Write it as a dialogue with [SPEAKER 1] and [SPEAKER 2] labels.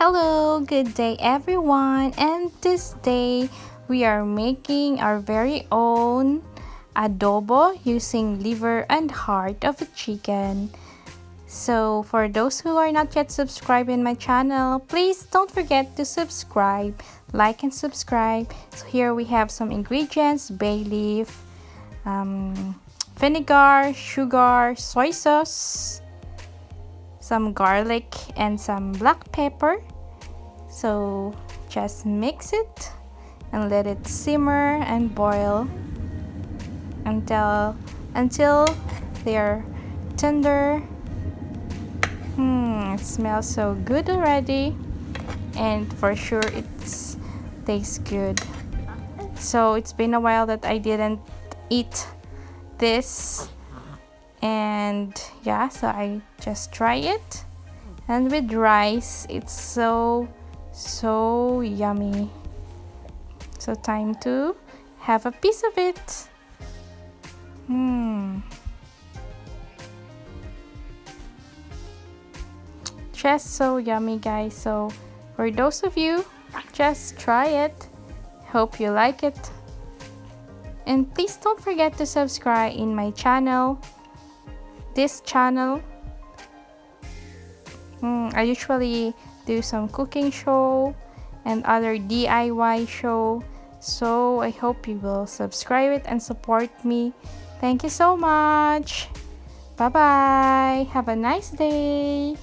[SPEAKER 1] Hello, good day everyone, and this day we are making our very own adobo using liver and heart of a chicken. So for those who are not yet subscribed in my channel, please don't forget to subscribe, like and subscribe. So here we have some ingredients: bay leaf, vinegar, sugar, soy sauce, some garlic, and some black pepper. So just mix it and let it simmer and boil until they are tender. It smells so good already, and for sure it tastes good. So it's been a while that I didn't eat this, and yeah, so I just try it, and with rice it's so yummy. So time to have a piece of it. Just so yummy, guys. So for those of you, just try it. Hope you like it, and please don't forget to subscribe in my channel. This channel, I usually do some cooking show and other DIY show, so I hope you will subscribe it and support me. Thank you so much. Bye bye. Have a nice day.